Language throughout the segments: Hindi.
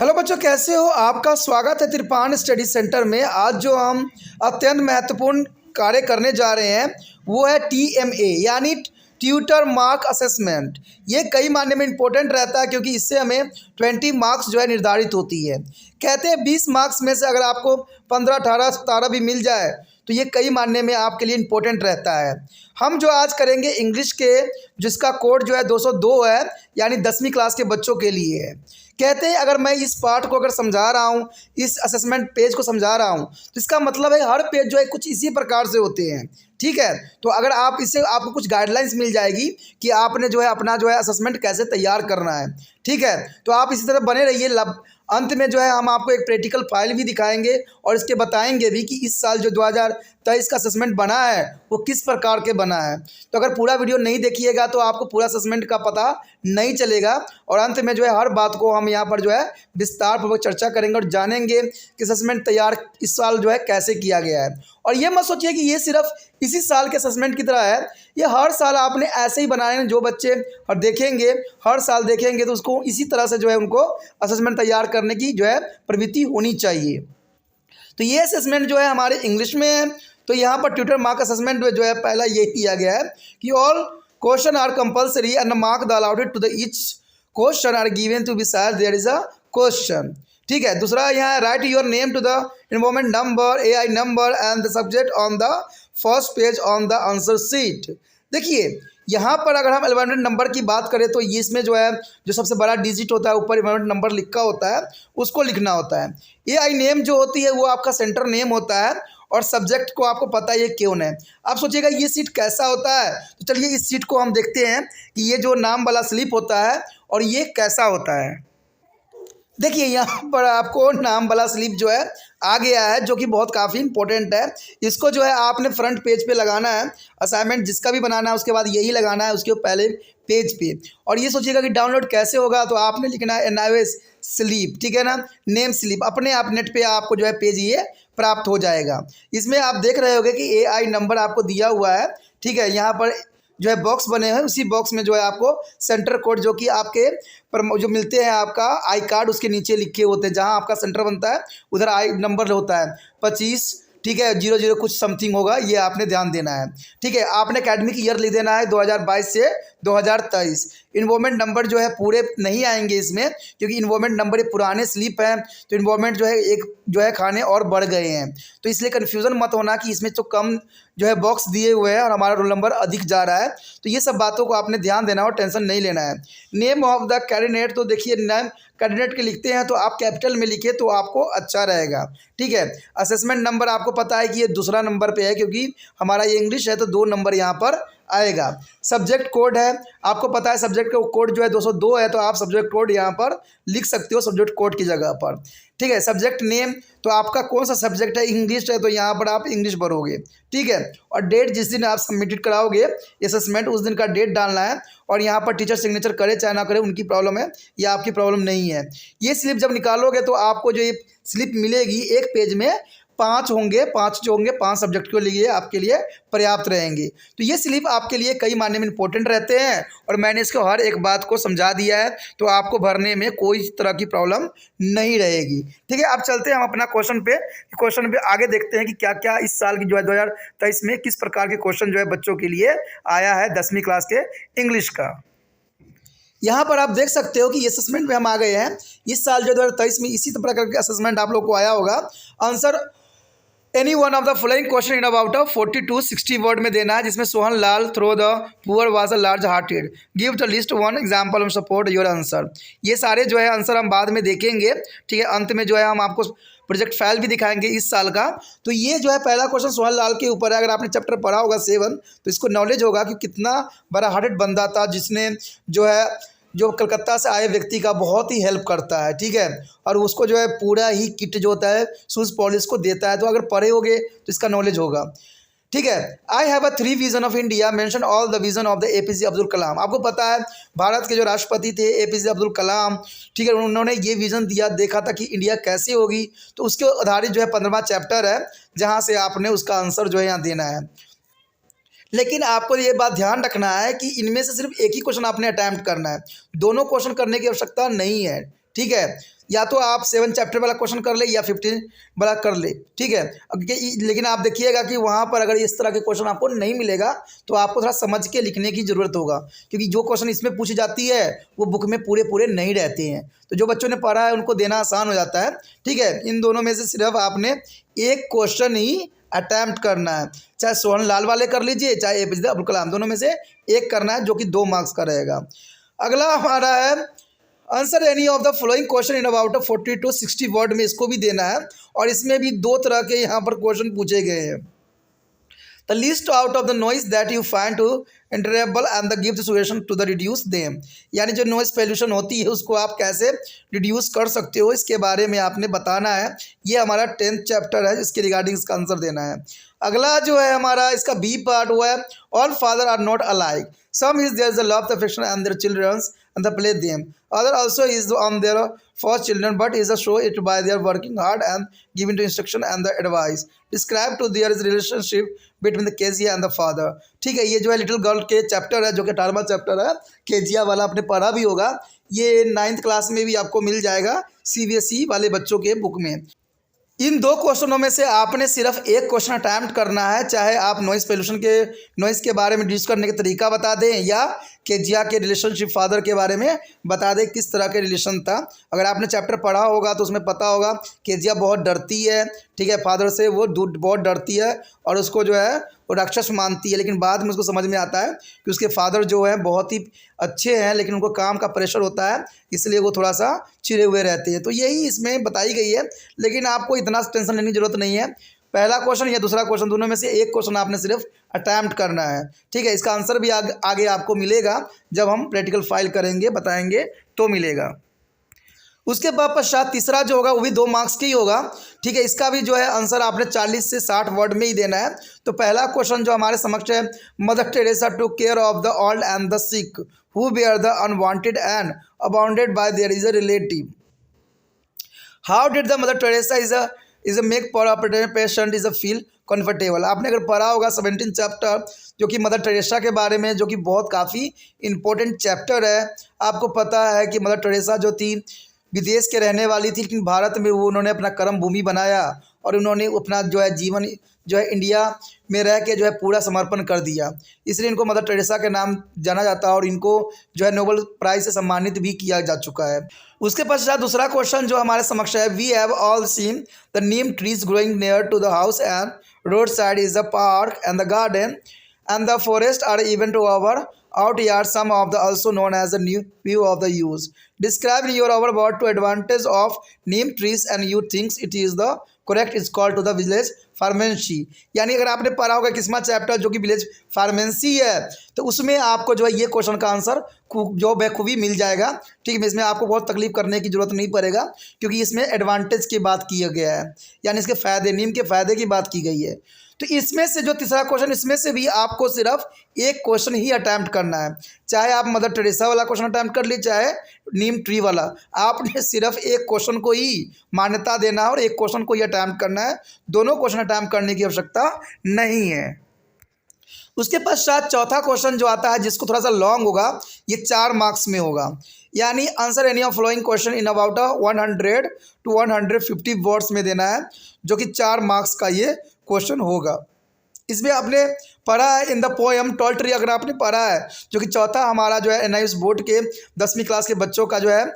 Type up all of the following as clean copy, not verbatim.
हेलो बच्चों, कैसे हो? आपका स्वागत है त्रिपान स्टडी सेंटर में। आज जो हम अत्यंत महत्वपूर्ण कार्य करने जा रहे हैं वो है TMA यानी ट्यूटर मार्क असेसमेंट। ये कई मायने में इम्पोर्टेंट रहता है क्योंकि इससे हमें 20 मार्क्स जो है निर्धारित होती है। कहते हैं 20 मार्क्स में से अगर आपको 15, 18, 17 भी मिल जाए तो ये कई मायने में आपके लिए इम्पोर्टेंट रहता है। हम जो आज करेंगे इंग्लिश के, जिसका कोड जो है 202 है, यानी 10वीं क्लास के बच्चों के लिए है। कहते हैं अगर मैं इस पार्ट को अगर समझा रहा हूँ, इस असेसमेंट पेज को समझा रहा हूँ, तो इसका मतलब है हर पेज जो है कुछ इसी प्रकार से होते हैं। ठीक है, तो अगर आप इससे आपको कुछ गाइडलाइंस मिल जाएगी कि आपने जो है अपना जो है असेसमेंट कैसे तैयार करना है। ठीक है, तो आप इसी तरह बने रहिए। अंत में जो है हम आपको एक प्रैक्टिकल फाइल भी दिखाएंगे और इसके बताएंगे भी कि इस साल जो 2023 का असेसमेंट बना है वो किस प्रकार के बना है। तो अगर पूरा वीडियो नहीं देखिएगा तो आपको पूरा असेसमेंट का पता नहीं चलेगा। और अंत में जो है हर बात को हम यहाँ पर जो है विस्तार पूर्वक चर्चा करेंगे और जानेंगे कि असेसमेंट तैयार इस साल जो है कैसे किया गया है। और ये मत सोचिए कि ये सिर्फ इसी साल के असेसमेंट की तरह है, ये हर साल आपने ऐसे ही बनाए हैं। जो बच्चे और देखेंगे, हर साल देखेंगे, तो उसको इसी तरह से जो है उनको असेसमेंट तैयार करने की जो है प्रवृत्ति होनी चाहिए। तो ये असेसमेंट जो है हमारे इंग्लिश में है। तो यहाँ पर ट्यूटर मार्क असेसमेंट में जो है पहला ये किया गया है कि all question are compulsory and mark the allotted to the each question are given to beside there is a question. ठीक है, दूसरा यहाँ write your name to the involvement number, AI number and the subject on the first page on the answer sheet. देखिए यहाँ पर अगर हम इन्वॉल्वमेंट नंबर की बात करें तो ये इसमें जो है जो सबसे बड़ा डिजिट होता है ऊपर इन्वॉल्वमेंट नंबर लिखा होता है, उसको लिखना होता है। AI नेम जो होती है वो आपका सेंटर नेम होता है और सब्जेक्ट को आपको पता है ये क्यों है। आप सोचिएगा ये सीट कैसा होता है, तो चलिए इस सीट को हम देखते हैं कि ये जो नाम वाला स्लिप होता है और ये कैसा होता है। देखिए यहाँ पर आपको नाम वाला स्लिप जो है आ गया है, जो कि बहुत काफ़ी इंपॉर्टेंट है। इसको जो है आपने फ्रंट पेज पे लगाना है। असाइनमेंट जिसका भी बनाना है उसके बाद यही लगाना है उसके पहले पेज पे। और ये सोचिएगा कि डाउनलोड कैसे होगा, तो आपने लिखना है NIOS स्लिप। ठीक है ना, नेम स्लिप अपने आप नेट पे आपको जो है पेज ये प्राप्त हो जाएगा। इसमें आप देख रहे होंगे कि AI नंबर आपको दिया हुआ है। ठीक है, यहाँ पर जो है बॉक्स बने हैं, उसी बॉक्स में जो है आपको सेंटर कोड जो कि आपके पर जो मिलते हैं आपका आई कार्ड उसके नीचे लिखे होते हैं। जहां आपका सेंटर बनता है उधर आई नंबर होता है 25। ठीक है, 00 कुछ समथिंग होगा, ये आपने ध्यान देना है। ठीक है, आपने एकेडमिक ईयर लिख देना है 2022 से 2023। इन्वॉल्वमेंट नंबर जो है पूरे नहीं आएंगे इसमें, क्योंकि इन्वॉल्वमेंट नंबर ये पुराने स्लिप हैं, तो इन्वॉल्वमेंट जो है एक जो है खाने और बढ़ गए हैं। तो इसलिए कन्फ्यूज़न मत होना कि इसमें तो कम जो है बॉक्स दिए हुए हैं और हमारा रोल नंबर अधिक जा रहा है। तो ये सब बातों को आपने ध्यान देना और टेंशन नहीं लेना है। नेम ऑफ द कैंडिडेट, तो देखिए नेम कैंडिडेट के लिखते हैं तो आप कैपिटल में लिखे तो आपको अच्छा रहेगा। ठीक है, असेसमेंट नंबर आपको पता है कि ये दूसरा नंबर पे है क्योंकि हमारा ये इंग्लिश है, तो 2 नंबर यहाँ पर आएगा। सब्जेक्ट कोड है, आपको पता है सब्जेक्ट का कोड जो है 202 है, तो आप सब्जेक्ट कोड यहाँ पर लिख सकते हो सब्जेक्ट कोड की जगह पर। ठीक है, सब्जेक्ट नेम, तो आपका कौन सा सब्जेक्ट है, इंग्लिश है, तो यहाँ पर आप इंग्लिश भरोगे। ठीक है, और डेट जिस दिन आप सबमिटेड कराओगे असेसमेंट उस दिन का डेट डालना है। और यहाँ पर टीचर सिग्नेचर करे चाहे ना करे उनकी प्रॉब्लम है, या आपकी प्रॉब्लम नहीं है। ये स्लिप जब निकालोगे तो आपको जो ये स्लिप मिलेगी एक पेज में 5 होंगे, 5 जो होंगे 5 सब्जेक्ट के लिए आपके लिए पर्याप्त रहेंगे। तो ये स्लिप आपके लिए कई मायने में इंपॉर्टेंट रहते हैं और मैंने इसको हर एक बात को समझा दिया है, तो आपको भरने में कोई तरह की प्रॉब्लम नहीं रहेगी। ठीक है, अब चलते हैं हम अपना क्वेश्चन पे आगे देखते हैं कि क्या क्या इस साल की जो है 2023 में किस प्रकार के क्वेश्चन जो है बच्चों के लिए आया है 10वीं क्लास के इंग्लिश का। यहाँ पर आप देख सकते हो कि असेसमेंट में हम आ गए हैं। इस साल जो 2023 में इसी प्रकार के असेसमेंट आप लोग को आया होगा। Answer any one of the following question in about 40 to 60 word में देना है, जिसमें Sohan Lal through the poor was a large hearted, give the list one example and support your answer. ये सारे जो है आंसर हम बाद में देखेंगे। ठीक है, अंत में जो है हम आपको प्रोजेक्ट फाइल भी दिखाएंगे इस साल का। तो ये जो है पहला क्वेश्चन सोहन लाल के ऊपर है। अगर आपने चैप्टर पढ़ा होगा 7 तो इसको नॉलेज होगा कि कितना बड़ा हार्टेड बंदा था, जिसने जो है जो कलकत्ता से आए व्यक्ति का बहुत ही हेल्प करता है। ठीक है, और उसको जो है पूरा ही किट जो होता है शूज़ पॉलिश को देता है। तो अगर पढ़े होगे तो इसका नॉलेज होगा। ठीक है, I have a 3 vision of India, mention all the vision of the APJ Abdul Kalam. आपको पता है भारत के जो राष्ट्रपति थे APJ अब्दुल कलाम। ठीक है, उन्होंने ये विजन दिया, देखा था कि इंडिया कैसे होगी, तो उसके आधारित जो है 15वां चैप्टर है, जहाँ से आपने उसका आंसर जो है यहाँ देना है। लेकिन आपको ये बात ध्यान रखना है कि इनमें से सिर्फ एक ही क्वेश्चन आपने अटैम्प्ट करना है, दोनों क्वेश्चन करने की आवश्यकता नहीं है। ठीक है, या तो आप 7 चैप्टर वाला क्वेश्चन कर ले या 15 वाला कर ले, ठीक है। लेकिन आप देखिएगा कि वहाँ पर अगर इस तरह के क्वेश्चन आपको नहीं मिलेगा तो आपको थोड़ा समझ के लिखने की ज़रूरत होगा, क्योंकि जो क्वेश्चन इसमें पूछी जाती है वो बुक में पूरे पूरे नहीं रहते हैं। तो जो बच्चों ने पढ़ा है उनको देना आसान हो जाता है, ठीक है। इन दोनों में से सिर्फ आपने एक क्वेश्चन ही अटैम्प्ट करना है, चाहे सोहन लाल वाले कर लीजिए चाहे APJ अब्दुल कलाम, दोनों में से एक करना है जो कि 2 मार्क्स का रहेगा। अगला हमारा है answer any of the following question in about 40 to 60 word में इसको भी देना है, और इसमें भी 2 तरह के यहाँ पर क्वेश्चन पूछे गए हैं। The list out of the noise that you find too intolerable and the give the solution to the reduce them, यानी जो नॉइज पॉल्यूशन होती है उसको आप कैसे रिड्यूस कर सकते हो इसके बारे में आपने बताना है। ये हमारा 10th चैप्टर है, इसके रिगार्डिंग इसका आंसर देना है। अगला जो है हमारा इसका बी पार्ट हुआ है all father are not alike, some is there is a love affection and their children's and they play them, other also is on their for children but is a show it by their working hard and giving to instruction and the advice, describe to their relationship between the Kezia and the father। ठीक है, ये जो है लिटिल गर्ल के चैप्टर है जो कि 18वां चैप्टर है, केजिया वाला आपने पढ़ा भी होगा, ये 9th क्लास में भी आपको मिल जाएगा CBSE वाले बच्चों के बुक में। इन 2 क्वेश्चनों में से आपने सिर्फ एक क्वेश्चन अटैम्प्ट करना है, चाहे आप नॉइज़ पोल्यूशन के नॉइज़ के बारे में डिस्कस करने का तरीका बता दें या केजिया के रिलेशनशिप फादर के बारे में बता दें किस तरह के रिलेशन था। अगर आपने चैप्टर पढ़ा होगा तो उसमें पता होगा केजिया बहुत डरती है, ठीक है, फादर से वो बहुत डरती है और उसको जो है वो राक्षस मानती है, लेकिन बाद में उसको समझ में आता है कि उसके फादर जो है बहुत ही अच्छे हैं, लेकिन उनको काम का प्रेशर होता है इसलिए वो थोड़ा सा चिड़े हुए रहते हैं। तो यही इसमें बताई गई है, लेकिन आपको इतना टेंशन लेने की ज़रूरत नहीं है। पहला क्वेश्चन या दूसरा क्वेश्चन दोनों में से एक क्वेश्चन आपने सिर्फ अटैम्प्ट करना है, ठीक है। इसका आंसर भी आगे आपको मिलेगा जब हम प्रैक्टिकल फाइल करेंगे, बताएंगे तो मिलेगा। उसके बाद पश्चात तीसरा जो होगा वो भी 2 मार्क्स की होगा, ठीक है। इसका भी जो है आंसर आपने 40 से 60 वर्ड में ही देना है। तो पहला क्वेश्चन जो हमारे समक्ष है, Mother Teresa took care of the old and the sick who bear the unwanted and abandoned by their is a relative, how did the Mother Teresa is a make per patient is a feel comfortable. आपने अगर पढ़ा होगा 17 चैप्टर जो कि मदर टेरेसा के बारे में, जो कि बहुत काफ़ी इम्पोर्टेंट चैप्टर है। आपको पता है कि मदर टेरेसा जो थी विदेश के रहने वाली थी, लेकिन भारत में वो उन्होंने अपना कर्म भूमि बनाया और उन्होंने अपना जो है जीवन जो है इंडिया में रह के जो है पूरा समर्पण कर दिया, इसलिए इनको मदर टेरेसा के नाम जाना जाता है और इनको जो है नोबेल प्राइज़ से सम्मानित भी किया जा चुका है। उसके पश्चात दूसरा क्वेश्चन जो हमारे समक्ष है, we have all seen the neem trees growing near to the house and road side is the park and the garden and the forest are even to our outyard, some of the also known as the new view of the use, describe in your our word to advantage of neem trees and you thinks it is the correct is called to the village pharmacy. यानी अगर आपने पढ़ा होगा किस्मा चैप्टर जो कि विलेज फार्मेंसी है, तो उसमें आपको जो है ये क्वेश्चन का आंसर जो बखूबी मिल जाएगा, ठीक है। इसमें आपको बहुत तकलीफ करने की जरूरत नहीं पड़ेगा क्योंकि इसमें एडवांटेज की बात किया गया है, यानी इसके फ़ायदे, नीम के फ़ायदे की बात की गई है। तो इसमें से जो तीसरा क्वेश्चन, इसमें से भी आपको सिर्फ एक क्वेश्चन ही अटैम्प्ट करना है, चाहे आप मदर टेरेसा वाला क्वेश्चन अटैम्प्ट कर ली चाहे नीम ट्री वाला, आपने सिर्फ एक क्वेश्चन को ही मान्यता देना है और एक क्वेश्चन को ही अटैम्प्ट करना है, दोनों क्वेश्चन अटैम्प्ट करने की आवश्यकता नहीं है। उसके पश्चात चौथा क्वेश्चन जो आता है जिसको थोड़ा सा लॉन्ग होगा, ये 4 मार्क्स में होगा, यानी answer any of following question in about 100 to 150 words में देना है, जो कि 4 मार्क्स का ये क्वेश्चन होगा। इसमें आपने पढ़ा है in the poem tall tree, अगर आपने पढ़ा है, जो कि चौथा हमारा जो है NIOS बोर्ड के 10वीं क्लास के बच्चों का जो है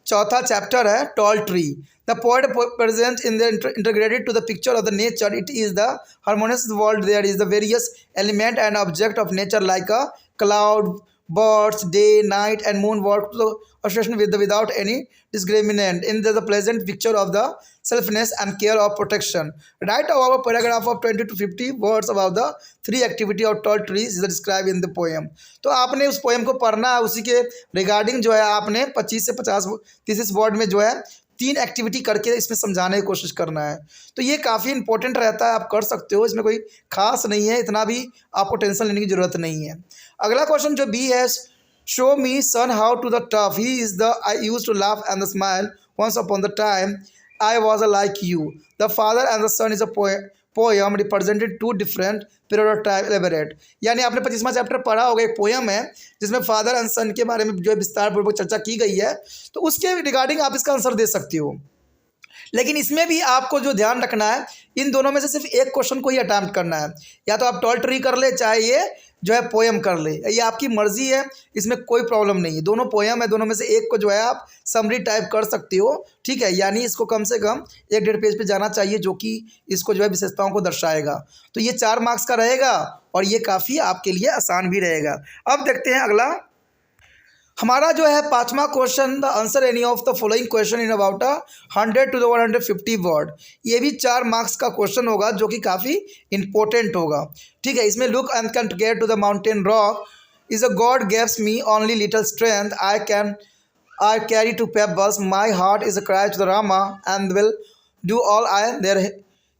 चौथा चैप्टर है tall tree. The poet present in the integrated to the picture of the nature, it is the harmonious world, there is the various element and object of nature like a cloud, birds, day, night and moon work to association with without any discriminant in the pleasant picture of the selfness and care of protection. Write our paragraph of 20 to 50 words about the 3 activity of tall trees is described in the poem। तो आपने उस पोएम को पढ़ना है, उसी के रिगार्डिंग जो है आपने 25 से 50 वर्ड में जो है 3 एक्टिविटी करके इसमें समझाने की कोशिश करना है। तो ये काफ़ी इंपॉर्टेंट रहता है, आप कर सकते हो, इसमें कोई खास नहीं है, इतना भी आपको टेंशन लेने की ज़रूरत नहीं है। अगला क्वेश्चन जो बी है, show me son how to the tough he is the I used to laugh and the smile once upon the time I was a like you, the father and the son is a poem represented two different period of time elaborate. यानी आपने 25वां चैप्टर पढ़ा होगा, एक पोयम है जिसमें फादर एंड सन के बारे में जो है विस्तार पूर्वक चर्चा की गई है, तो उसके रिगार्डिंग आप इसका आंसर दे सकती हो। लेकिन इसमें भी आपको जो ध्यान रखना है, इन दोनों में से सिर्फ एक क्वेश्चन को ही अटैम्प्ट करना है। या तो आप टॉल ट्री कर ले, चाहे ये जो है पोयम कर ले, ये आपकी मर्जी है, इसमें कोई प्रॉब्लम नहीं है। दोनों पोयम है, दोनों में से एक को जो है आप समरी टाइप कर सकती हो, ठीक है। यानी इसको कम से कम 1-1.5 पेज पे जाना चाहिए, जो कि इसको जो है विशेषताओं को दर्शाएगा। तो ये 4 मार्क्स का रहेगा और ये काफ़ी आपके लिए आसान भी रहेगा। अब देखते हैं अगला हमारा जो है 5वां question, the answer any of the following question in about 100 to 150 word. ये भी 4 मार्क्स का क्वेश्चन होगा, जो कि काफ़ी इंपॉर्टेंट होगा, ठीक है। इसमें look and can get to the mountain rock is a god gives me only little strength I carry two pebbles my heart is a cry to the Rama and will do all I there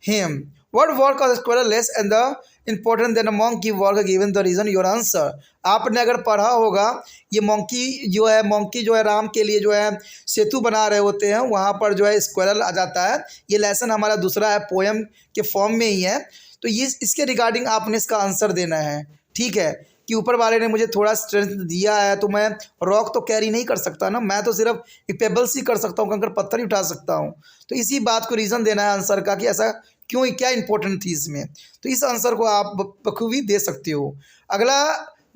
him What work of the squirrel less and the important than a monkey work given the reason your answer। आपने अगर पढ़ा होगा, ये मोंकी जो है राम के लिए जो है सेतु बना रहे होते हैं, वहाँ पर जो है स्क्वायरल आ जाता है। ये लेसन हमारा दूसरा है, पोएम के फॉर्म में ही है। तो ये इसके रिगार्डिंग आपने इसका आंसर देना है, ठीक है। कि ऊपर वाले ने मुझे थोड़ा स्ट्रेंथ दिया है, तो मैं रॉक तो कैरी नहीं कर सकता ना, मैं तो सिर्फ एक पेबल्स ही कर सकता हूँ, कंकड़ पत्थर ही उठा सकता हूँ। तो इसी बात को रीज़न देना है आंसर का कि ऐसा क्यों, क्या इंपॉर्टेंट थी इसमें। तो इस आंसर को आप बखूबी दे सकते हो। अगला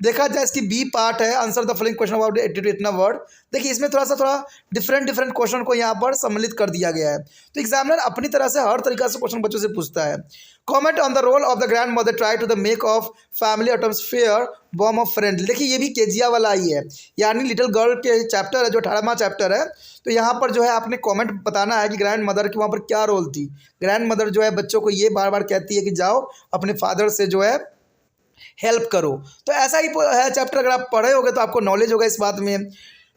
देखा जाए, इसकी बी पार्ट है, answer the following question about 80 to 89 word. देखिए इसमें थोड़ा डिफरेंट क्वेश्चन को यहाँ पर सम्मिलित कर दिया गया है। तो एग्जामिनर अपनी तरह से हर तरीका से क्वेश्चन बच्चों से पूछता है। Comment on the role of the grandmother try to the make of family atmosphere balm of friend. देखिए ये भी केजिया वाला ही है, यानी लिटिल गर्ल के चैप्टर है, जो 18वां चैप्टर है। तो यहाँ पर जो है आपने कमेंट बताना है कि ग्रैंड मदर की वहाँ पर क्या रोल थी। ग्रैंड मदर जो है बच्चों को ये बार बार कहती है कि जाओ अपने फादर से जो है हेल्प करो। तो ऐसा ही है चैप्टर, अगर आप पढ़े होगे तो आपको नॉलेज होगा इस बात में।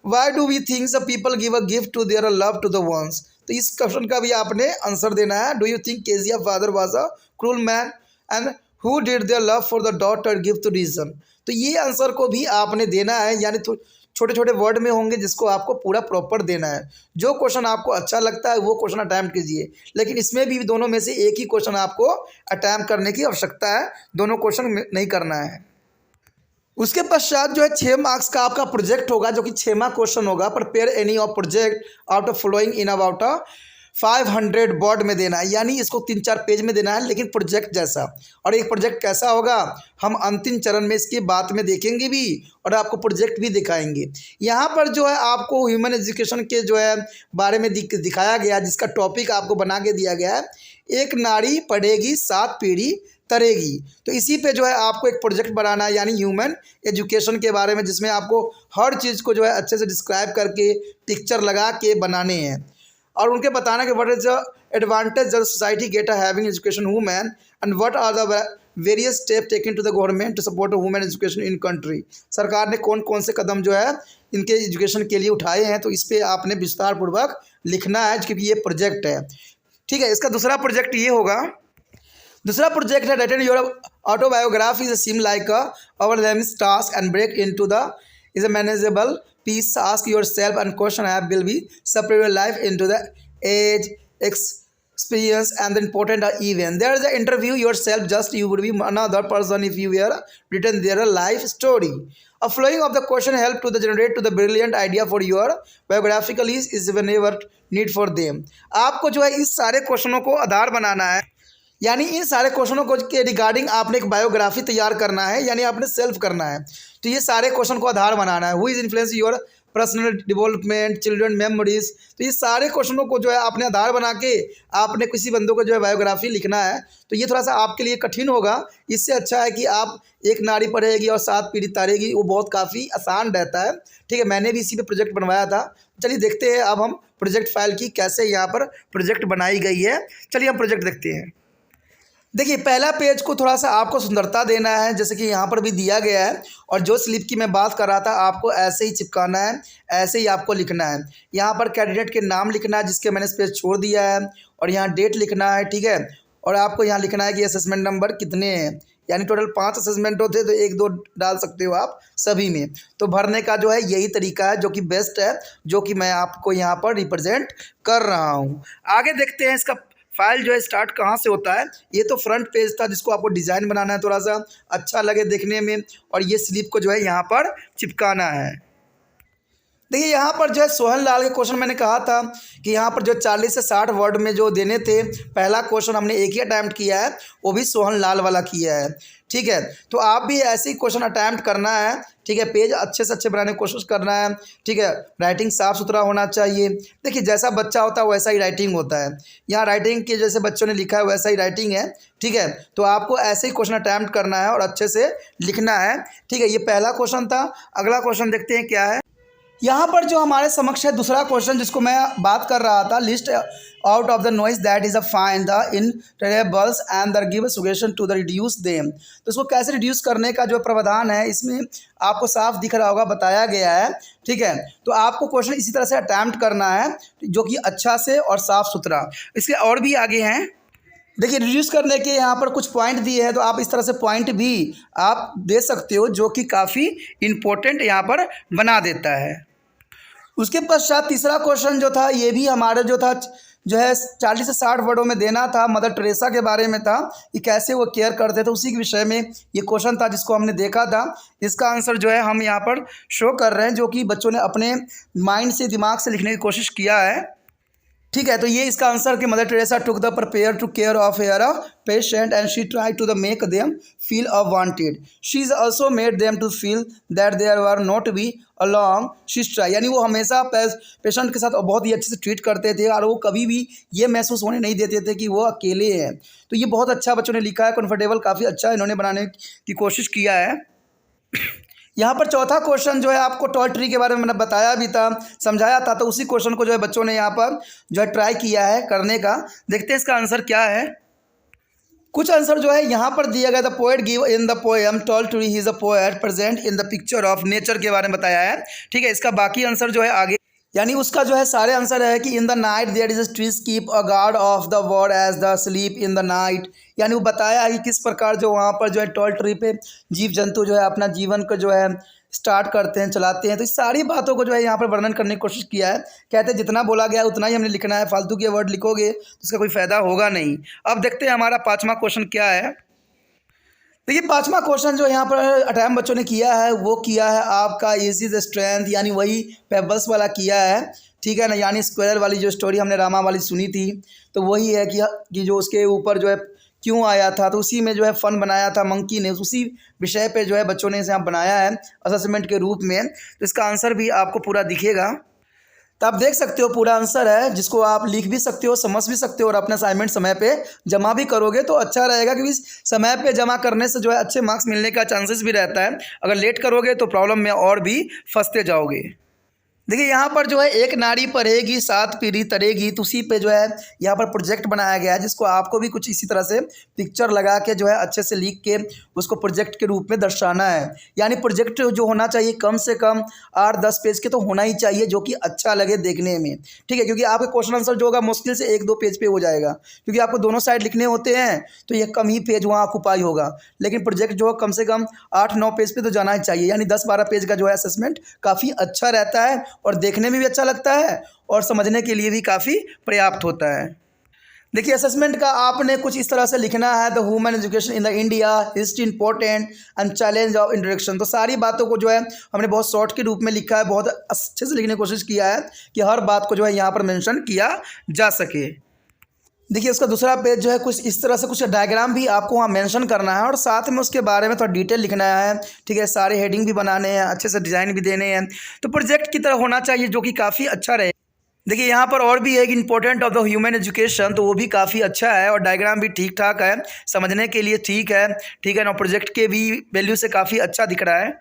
Why do we thinks the people give a gift to their love to the ones. तो इस क्वेश्चन का भी आपने आंसर देना है। Do you think Kezia father was a cruel man and who did their love for the daughter give two reason. तो ये आंसर को भी आपने देना है, यानी छोटे छोटे वर्ड में होंगे जिसको आपको पूरा प्रॉपर देना है। जो क्वेश्चन आपको अच्छा लगता है वो क्वेश्चन अटैम्प्ट कीजिए, लेकिन इसमें भी दोनों में से एक ही क्वेश्चन आपको अटैम्प्ट करने की आवश्यकता है, दोनों क्वेश्चन नहीं करना है। उसके पश्चात जो है 6 मार्क्स का आपका प्रोजेक्ट होगा, जो कि 6वां क्वेश्चन होगा। Prepare any of project out of following in about 500 word में देना है, यानी इसको 3-4 पेज में देना है, लेकिन प्रोजेक्ट जैसा। और एक प्रोजेक्ट कैसा होगा हम अंतिम चरण में इसकी बात में देखेंगे भी, और आपको प्रोजेक्ट भी दिखाएंगे। यहाँ पर जो है आपको ह्यूमन एजुकेशन के जो है बारे में दिखाया गया, जिसका टॉपिक आपको बना के दिया गया है, एक नारी पढ़ेगी 7 पीढ़ी तरेगी। तो इसी पे जो है आपको एक प्रोजेक्ट बनाना है, यानी ह्यूमन एजुकेशन के बारे में, जिसमें आपको हर चीज़ को जो है अच्छे से डिस्क्राइब करके पिक्चर लगा के बनाने हैं, और उनके बताना कि what is the advantage the society get a having education women and what are the various step taken to the government to support women education in country. सरकार ने कौन कौन से कदम जो है इनके एजुकेशन के लिए उठाए हैं, तो इस पर आपने विस्तार पूर्वक लिखना है, क्योंकि ये प्रोजेक्ट है, ठीक है। इसका दूसरा प्रोजेक्ट ये होगा, दूसरा प्रोजेक्ट है written your autobiography is seem like overwhelming task and break into the is a manageable piece. Ask yourself and question app will be separate your life into the age, experience and the important event. There is the interview yourself, just you would be another person if you were written their life story. A flowing of the question help to the generate to the brilliant idea for your biographical is whenever need for them. आपको जो है इस सारे क्वेश्चनों को आधार बनाना है, यानी इन सारे क्वेश्चनों को के रिगार्डिंग आपने एक बायोग्राफी तैयार करना है, यानी आपने सेल्फ करना है। तो ये सारे क्वेश्चन को आधार बनाना है। Who is influence your personal development, children memories. तो ये सारे क्वेश्चनों को जो है आपने आधार बना के आपने किसी बंदों को जो है बायोग्राफी लिखना है। तो ये थोड़ा सा आपके लिए कठिन होगा, इससे अच्छा है कि आप एक नारी पढ़ेगी और 7 पीढ़ी तारेगी, वो बहुत काफ़ी आसान रहता है, ठीक है। मैंने भी इसी पे प्रोजेक्ट बनवाया था। चलिए देखते हैं अब हम प्रोजेक्ट फाइल की कैसे यहाँ पर प्रोजेक्ट बनाई गई है। चलिए हम प्रोजेक्ट देखते हैं। देखिए पहला पेज को थोड़ा सा आपको सुंदरता देना है, जैसे कि यहाँ पर भी दिया गया है, और जो स्लिप की मैं बात कर रहा था आपको ऐसे ही चिपकाना है, ऐसे ही आपको लिखना है। यहाँ पर कैंडिडेट के नाम लिखना है जिसके मैंने पेज छोड़ दिया है, और यहाँ डेट लिखना है, ठीक है। और आपको यहाँ लिखना है कि असेसमेंट नंबर कितने हैं, यानी टोटल 5 असेसमेंट होते तो 1-2 डाल सकते हो आप सभी में। तो भरने का जो है यही तरीका है जो कि बेस्ट है, जो कि मैं आपको यहाँ पर रिप्रेजेंट कर रहा हूँ। आगे देखते हैं इसका फाइल जो है स्टार्ट कहाँ से होता है। ये तो फ्रंट पेज था जिसको आपको डिज़ाइन बनाना है, थोड़ा सा अच्छा लगे देखने में, और ये स्लिप को जो है यहाँ पर चिपकाना है। देखिए यहाँ पर जो है सोहन लाल के क्वेश्चन मैंने कहा था कि यहाँ पर जो 40 से 60 वर्ड में जो देने थे, पहला क्वेश्चन हमने एक ही अटैम्प्ट किया है, वो भी सोहन लाल वाला किया है। ठीक है, तो आप भी ऐसे ही क्वेश्चन अटैम्प्ट करना है। ठीक है, पेज अच्छे से अच्छे बनाने की कोशिश करना है। ठीक है, राइटिंग साफ़ सुथरा होना चाहिए। देखिए जैसा बच्चा होता है वैसा ही राइटिंग होता है। यहाँ राइटिंग के जैसे बच्चों ने लिखा है वैसा ही राइटिंग है। ठीक है, तो आपको ऐसे ही क्वेश्चन अटैम्प्ट करना है और अच्छे से लिखना है। ठीक है, ये पहला क्वेश्चन था। अगला क्वेश्चन देखते हैं क्या है। यहाँ पर जो हमारे समक्ष है दूसरा क्वेश्चन जिसको मैं बात कर रहा था, list out of the noise that is a find the intolerables and the give suggestion to the reduce them. तो इसको कैसे रिड्यूस करने का जो प्रावधान है इसमें आपको साफ दिख रहा होगा, बताया गया है। ठीक है, तो आपको क्वेश्चन इसी तरह से अटैम्प्ट करना है जो कि अच्छा से और साफ़ सुथरा। इसके और भी आगे हैं। देखिए रिड्यूस करने के यहाँ पर कुछ पॉइंट दिए हैं, तो आप इस तरह से पॉइंट भी आप दे सकते हो जो कि काफ़ी इम्पोर्टेंट यहाँ पर बना देता है। उसके पश्चात तीसरा क्वेश्चन जो था ये भी हमारे जो था जो है 40 से 60 वर्डों में देना था। मदर टेरेसा के बारे में था कि कैसे वो केयर करते थे, उसी के विषय में ये क्वेश्चन था जिसको हमने देखा था। इसका आंसर जो है हम यहाँ पर शो कर रहे हैं, जो कि बच्चों ने अपने माइंड से, दिमाग से लिखने की कोशिश किया है। ठीक है, तो ये इसका आंसर कि mother Teresa took the prepare to care of her a patient and she try to the make them feel a wanted. She is also made them to feel that they were not be alone she try. यानी वो हमेशा पेशेंट के साथ बहुत ही अच्छे से ट्रीट करते थे और वो कभी भी ये महसूस होने नहीं देते थे कि वो अकेले हैं। तो ये बहुत अच्छा बच्चों ने लिखा है, कंफर्टेबल काफ़ी अच्छा इन्होंने बनाने की कोशिश किया है। यहाँ पर चौथा क्वेश्चन जो है आपको टॉय ट्री के बारे में मैंने बताया भी था, समझाया था, तो उसी क्वेश्चन को जो है बच्चों ने यहाँ पर जो है ट्राई किया है करने का। देखते हैं इसका आंसर क्या है। कुछ आंसर जो है यहाँ पर दिया गया था। Poet give in the poem tall tree he is a poet present in the picture of nature के बारे में बताया है। ठीक है, इसका बाकी आंसर जो है आगे, यानी उसका जो है सारे आंसर है कि in the night there is a trees keep a guard of the word as the sleep in the night. यानी वो बताया है कि किस प्रकार जो वहाँ पर जो है टॉल ट्री पे जीव जंतु जो है अपना जीवन को जो है स्टार्ट करते हैं, चलाते हैं। तो इस सारी बातों को जो है यहाँ पर वर्णन करने की कोशिश किया है। कहते हैं जितना बोला गया उतना ही हमने लिखना है, फालतू के वर्ड लिखोगे तो इसका कोई फ़ायदा होगा नहीं। अब देखते हैं हमारा पाँचवा क्वेश्चन क्या है। देखिए पाँचवा क्वेश्चन जो यहाँ पर अटैम्प्ट बच्चों ने किया है वो किया है आपका इज द स्ट्रेंथ, यानी वही पेबल्स वाला किया है। ठीक है ना, यानी स्क्वायर वाली जो स्टोरी हमने रामा वाली सुनी थी, तो वही है कि जो उसके ऊपर जो है क्यों आया था, तो उसी में जो है फन बनाया था मंकी ने, उसी विषय पे जो है बच्चों ने इसे यहाँ बनाया है असेसमेंट के रूप में। तो इसका आंसर भी आपको पूरा दिखेगा, तो आप देख सकते हो पूरा आंसर है, जिसको आप लिख भी सकते हो, समझ भी सकते हो और अपना असाइनमेंट समय पे जमा भी करोगे तो अच्छा रहेगा, क्योंकि समय पे जमा करने से जो है अच्छे मार्क्स मिलने का चांसेस भी रहता है। अगर लेट करोगे तो प्रॉब्लम में और भी फंसते जाओगे। देखिए यहाँ पर जो है एक नारी पढ़ेगी 7 पीढ़ी तरेगी, तो उसी पे जो है यहाँ पर प्रोजेक्ट बनाया गया है, जिसको आपको भी कुछ इसी तरह से पिक्चर लगा के जो है अच्छे से लिख के उसको प्रोजेक्ट के रूप में दर्शाना है। यानी प्रोजेक्ट जो होना चाहिए कम से कम 8-10 पेज के तो होना ही चाहिए, जो कि अच्छा लगे देखने में। ठीक है, क्योंकि आपका क्वेश्चन आंसर जो होगा मुश्किल से 1-2 पेज पे हो जाएगा, क्योंकि आपको दोनों साइड लिखने होते हैं, तो ये कम ही पेज वहाँ ऑक्यूपाई होगा। लेकिन प्रोजेक्ट जो है कम से कम 8-9 पेज पे तो जाना ही चाहिए, यानी 10-12 पेज का जो है असेसमेंट काफ़ी अच्छा रहता है और देखने में भी अच्छा लगता है और समझने के लिए भी काफ़ी पर्याप्त होता है। देखिए असेसमेंट का आपने कुछ इस तरह से लिखना है, the human education in the India, history important and challenge of introduction. तो सारी बातों को जो है हमने बहुत शॉर्ट के रूप में लिखा है, बहुत अच्छे से लिखने की कोशिश किया है कि हर बात को जो है यहाँ पर मेंशन किया जा सके। देखिए उसका दूसरा पेज जो है कुछ इस तरह से कुछ डायग्राम भी आपको वहाँ मेंशन करना है और साथ में उसके बारे में थोड़ा डिटेल लिखना है। ठीक है, सारे हेडिंग भी बनाने हैं, अच्छे से डिज़ाइन भी देने हैं, तो प्रोजेक्ट की तरह होना चाहिए जो कि काफ़ी अच्छा रहे। देखिए यहाँ पर और भी एक important of the human education, तो वो भी काफ़ी अच्छा है और डायग्राम भी ठीक ठाक है, समझने के लिए ठीक है। ठीक है ना, प्रोजेक्ट के भी वैल्यू से काफ़ी अच्छा दिख रहा है।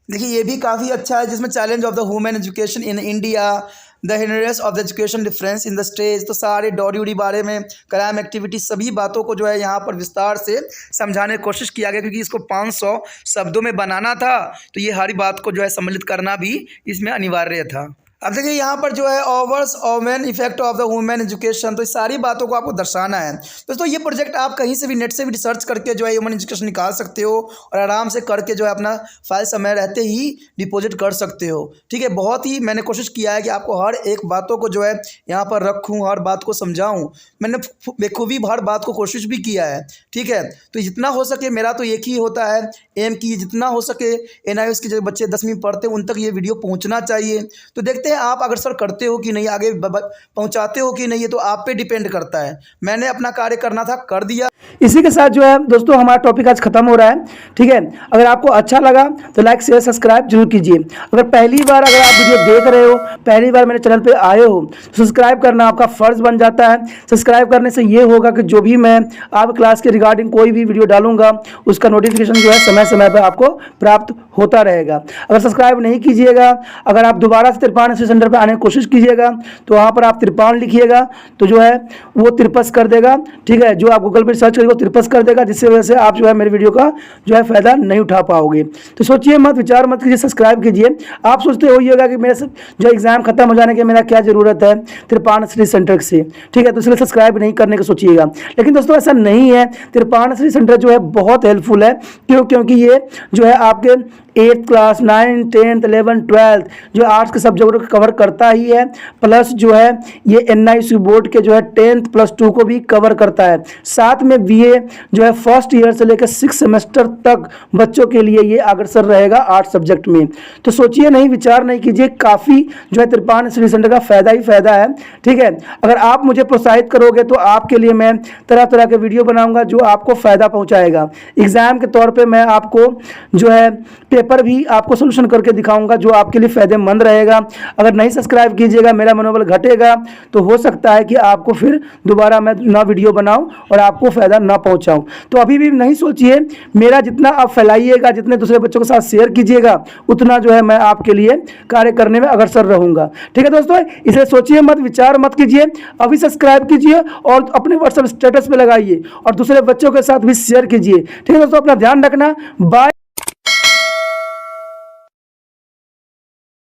देखिए ये भी काफ़ी अच्छा है, जिसमें challenge of the human education in India, the hindrance of the education difference in the stage, तो सारे डॉरी उड़ी बारे में, क्राइम एक्टिविटी, सभी बातों को जो है यहाँ पर विस्तार से समझाने की कोशिश किया गया, क्योंकि इसको 500 शब्दों में बनाना था, तो ये हर बात को जो है सम्मिलित करना भी इसमें अनिवार्य था। अब देखिए यहाँ पर जो है ओवर्स ओमेन effect of the women education, तो इस सारी बातों को आपको दर्शाना है। दोस्तों ये प्रोजेक्ट आप कहीं से भी नेट से भी रिसर्च करके जो है ह्यूमन एजुकेशन निकाल सकते हो और आराम से करके जो है अपना फाइल समय रहते ही डिपॉजिट कर सकते हो। ठीक है, बहुत ही मैंने कोशिश किया है कि आपको हर एक बातों को जो है यहाँ पर रखूँ, हर बात को समझाऊँ। मैंने बेखूबी हर बात को कोशिश भी किया है। ठीक है, तो जितना हो सके मेरा तो एक ही होता है एम की जितना हो सके NIOS के जो बच्चे 10वीं पढ़ते हैं उन तक ये वीडियो पहुँचना चाहिए। तो देखते हैं आप अग्रसर करते हो कि नहीं, आगे पहुंचाते हो कि नहीं, ये तो आप पे डिपेंड करता है। मैंने अपना कार्य करना था, कर दिया। इसी के साथ जो है दोस्तों हमारा टॉपिक आज खत्म हो रहा है। ठीक है, अगर आपको अच्छा लगा तो लाइक शेयर सब्सक्राइब जरूर कीजिए। अगर पहली बार अगर आप वीडियो देख रहे हो, पहली बार मेरे चैनल पे आए हो, तो सब्सक्राइब करना आपका फर्ज बन जाता है। सब्सक्राइब करने से ये होगा कि जो भी मैं आप क्लास के रिगार्डिंग कोई भी वीडियो डालूंगा उसका नोटिफिकेशन जो है समय समय पर आपको प्राप्त होता रहेगा। अगर सब्सक्राइब नहीं कीजिएगा, अगर आप दोबारा से तिरपान स्टडी सेंटर पर आने की कोशिश कीजिएगा तो वहाँ पर आप तिरपान लिखिएगा तो जो है वो तिरपस कर देगा। ठीक है, जो आप गूगल पर सर्च करेंगे वो तिरपस कर देगा, जिससे वजह से आप जो है मेरे वीडियो का जो है फायदा नहीं उठा पाओगे। तो सोचिए मत, विचार मत कीजिए, सब्सक्राइब कीजिए। आप सोचते होइएगा कि मेरे जो एग्जाम खत्म हो जाने के मेरा क्या जरूरत है तिरपान स्टडी सेंटर से। ठीक है, तो इसलिए सब्सक्राइब नहीं करने का सोचिएगा। लेकिन दोस्तों ऐसा नहीं है, तिरपान स्टडी सेंटर जो है बहुत हेल्पफुल है। क्योंकि ये जो है आपके 8th class 9th 10th 11th 12th जो आर्ट्स के सब्जेक्ट को कवर करता ही है, प्लस जो है ये NIOS बोर्ड के जो है 10th +2 को भी कवर करता है। साथ में BA जो है फर्स्ट ईयर से लेकर 6 सेमेस्टर तक बच्चों के लिए ये अग्रसर रहेगा आर्ट्स सब्जेक्ट में। तो सोचिए नहीं, विचार नहीं कीजिए, काफ़ी जो है तिरपान स्टडी सेंटर का फायदा ही फायदा है। ठीक है, अगर आप मुझे प्रोत्साहित करोगे तो आपके लिए मैं तरह तरह के वीडियो बनाऊंगा जो आपको फ़ायदा पहुंचाएगा। एग्ज़ाम के तौर पे मैं आपको जो है पेपर भी आपको सोल्यूशन करके दिखाऊंगा जो आपके लिए फ़ायदेमंद रहेगा। अगर नहीं सब्सक्राइब कीजिएगा, मेरा मनोबल घटेगा, तो हो सकता है कि आपको फिर दोबारा मैं ना वीडियो बनाऊं और आपको फ़ायदा ना पहुंचाऊं। तो अभी भी नहीं सोचिए, मेरा जितना आप फैलाइएगा, जितने दूसरे बच्चों के साथ शेयर कीजिएगा, उतना जो है मैं आपके लिए कार्य करने में अग्रसर रहूँगा। ठीक है दोस्तों, इसलिए सोचिए मत, विचार मत कीजिए, अभी सब्सक्राइब कीजिए और अपने व्हाट्सएप स्टेटस पे लगाइए और दूसरे बच्चों के साथ भी शेयर कीजिए। ठीक है दोस्तों, अपना ध्यान रखना। बाय।